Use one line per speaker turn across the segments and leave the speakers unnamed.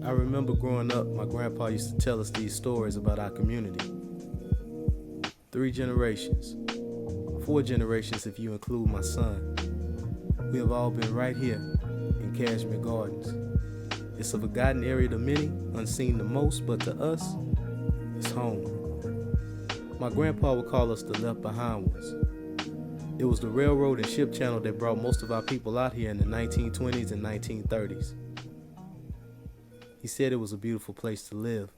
I remember growing up, my grandpa used to tell us these stories about our community. 3 generations, 4 generations if you include my son. We have all been right here in Kashmere Gardens. It's a forgotten area to many, unseen to most, but to us, it's home. My grandpa would call us the left behind ones. It was the railroad and ship channel that brought most of our people out here in the 1920s and 1930s. He said it was a beautiful place to live.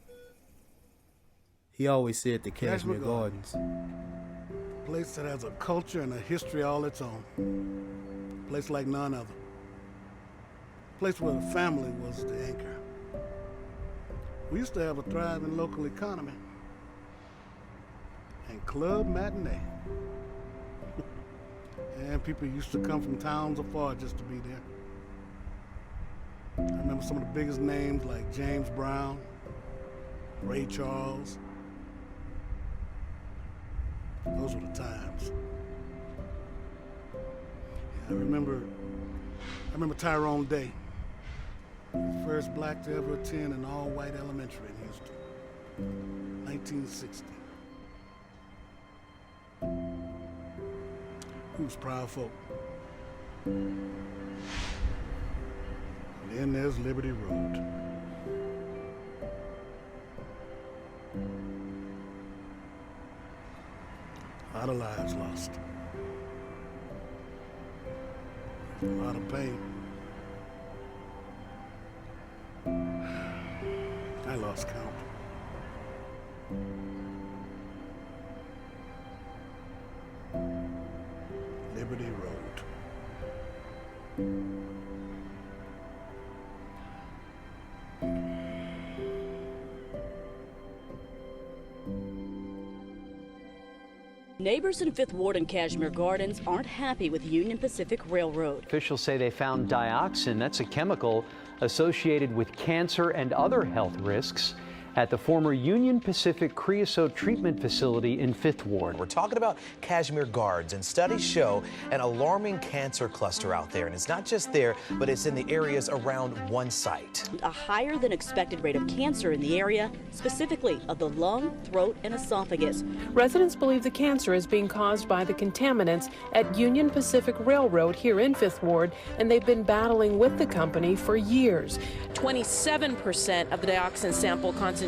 He always said the Kashmere Gardens.
A place that has a culture and a history all its own. A place like none other. A place where the family was the anchor. We used to have a thriving local economy. And club matinee. And people used to come from towns afar just to be there. I remember some of the biggest names like James Brown, Ray Charles. Those were the times. Yeah, I remember Tyrone Day, the first black to ever attend an all-white elementary in Houston, 1960. He was proud folk. And then there's Liberty Road. A lot of lives lost. A lot of pain. I lost count. Liberty Road.
Neighbors in 5th Ward and Kashmere Gardens aren't happy with Union Pacific Railroad.
Officials say they found dioxin, that's a chemical associated with cancer and other health risks, at the former Union Pacific Creosote Treatment Facility in 5th Ward.
We're talking about Kashmere Gardens, and studies show an alarming cancer cluster out there. And it's not just there, but it's in the areas around one site.
A higher than expected rate of cancer in the area, specifically of the lung, throat, and esophagus.
Residents believe the cancer is being caused by the contaminants at Union Pacific Railroad here in 5th Ward, and they've been battling with the company for years. 27% of the dioxin sample concentrations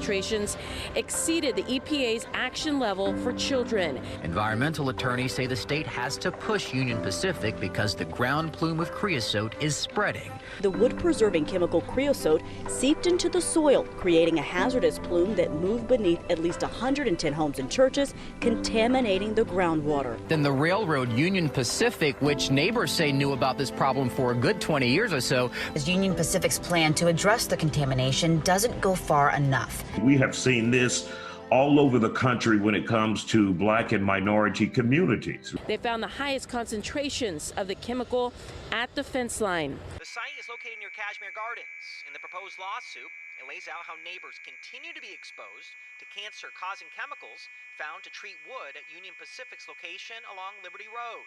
exceeded the EPA's action level for children.
Environmental attorneys say the state has to push Union Pacific because the ground plume of creosote is spreading.
The wood-preserving chemical creosote seeped into the soil, creating a hazardous plume that moved beneath at least 110 homes and churches, contaminating the groundwater.
Then the railroad Union Pacific, which neighbors say knew about this problem for a good 20 years or so.
As Union Pacific's plan to address the contamination doesn't go far enough.
We have seen this all over the country when it comes to black and minority communities.
They found the highest concentrations of the chemical at the fence line.
The site is located near Kashmere Gardens. In the proposed lawsuit, it lays out how neighbors continue to be exposed to cancer-causing chemicals found to treat wood at Union Pacific's location along Liberty Road.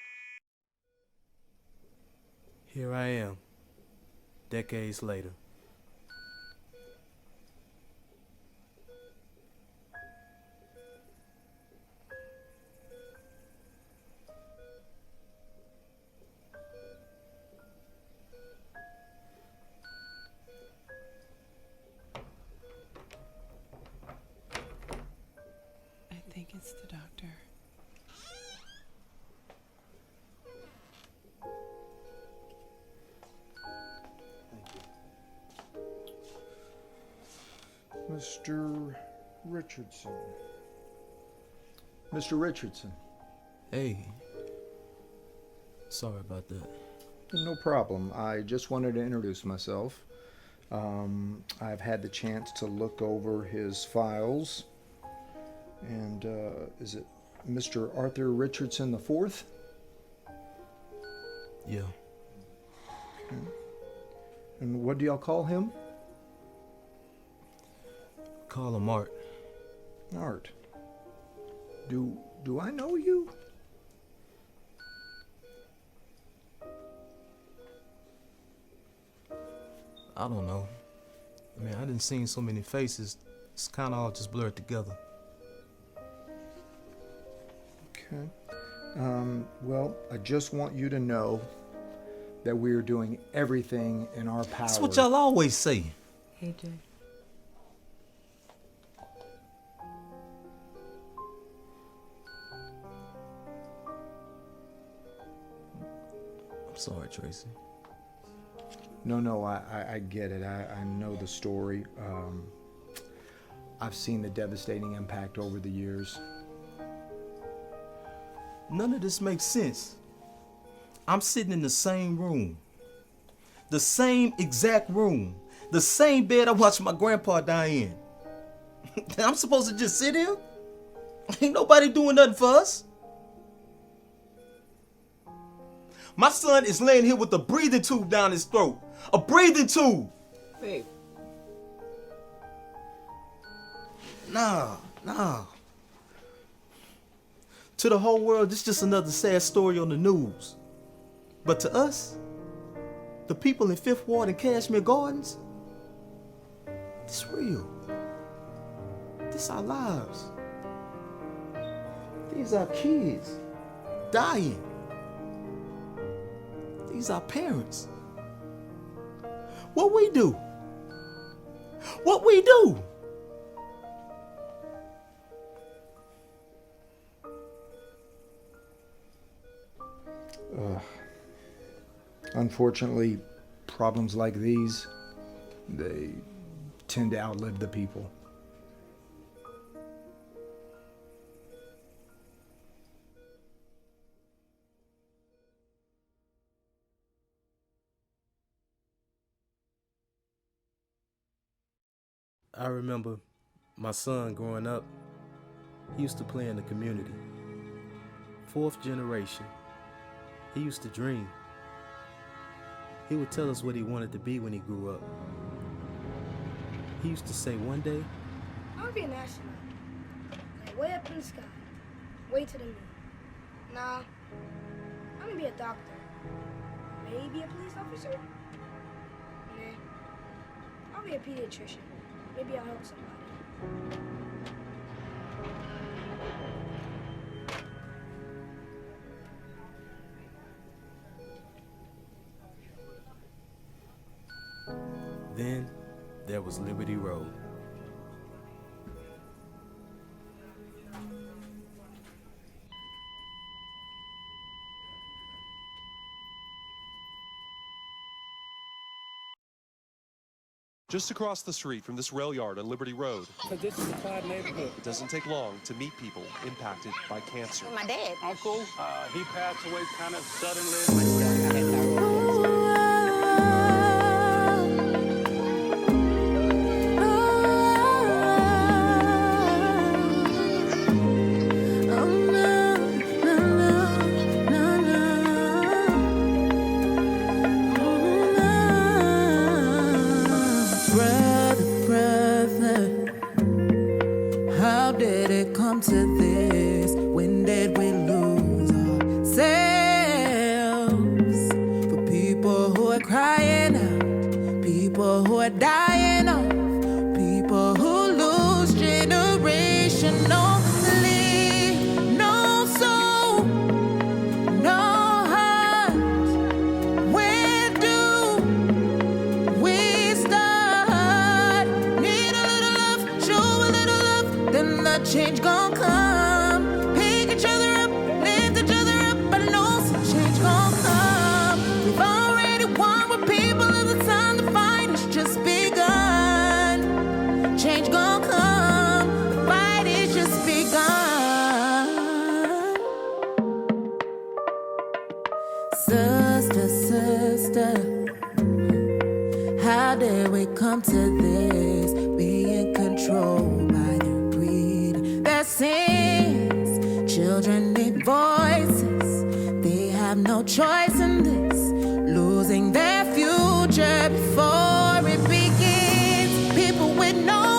Here I am, decades later.
I think it's the doctor.
Mr. Richardson. Mr. Richardson.
Hey. Sorry about that.
No problem. I just wanted to introduce myself. I've had the chance to look over his files. And is it Mr. Arthur Richardson IV?
Yeah.
Okay. And what do y'all call him?
Call him Art.
Art. Do I know you?
I don't know. Man, I didn't see so many faces. It's kind of all just blurred together.
Okay. Well, I just want you to know that we are doing everything in our power.
That's what y'all always say.
Hey, Jay.
I'm sorry, Tracy.
No, I get it. I know the story. I've seen the devastating impact over the years.
None of this makes sense. I'm sitting in the same room. The same exact room. The same bed I watched my grandpa die in. I'm supposed to just sit here? Ain't nobody doing nothing for us. My son is laying here with a breathing tube down his throat. A breathing tube.
Babe.
Nah. To the whole world, this is just another sad story on the news. But to us, the people in 5th Ward and Kashmere Gardens, it's real. This our lives. These are kids dying. These are parents. What we do? What we do?
Unfortunately, problems like these, they tend to outlive the people.
I remember my son growing up, he used to play in the community. 4th generation. He used to dream. He would tell us what he wanted to be when he grew up. He used to say one day,
I want to be an astronaut. Like way up in the sky. Way to the moon. Nah, I'm going to be a doctor. Maybe a police officer? Nah, I'll be a pediatrician. Maybe I'll help somebody.
Then there was Liberty Road.
Just across the street from this rail yard on Liberty Road.
This is a quiet neighborhood.
It doesn't take long to meet people impacted by cancer.
My dad.
Uncle, he passed away kind of suddenly.
To this, when did we lose ourselves? For people who are crying out, people who are dying off, people who lose generationally, no soul, no heart. Where do we start? Need a little love, show a little love, then the change gon' come. Pick each other up, lift each other up. I know some change gon' come. We've already won, we're people of the time. The fight has just begun. Change gon' come, the fight is just begun. Sister, how did we come to this? Being controlled by their greed, their sins. Children need voices, they have no choice in this. Losing their future before it begins. People with no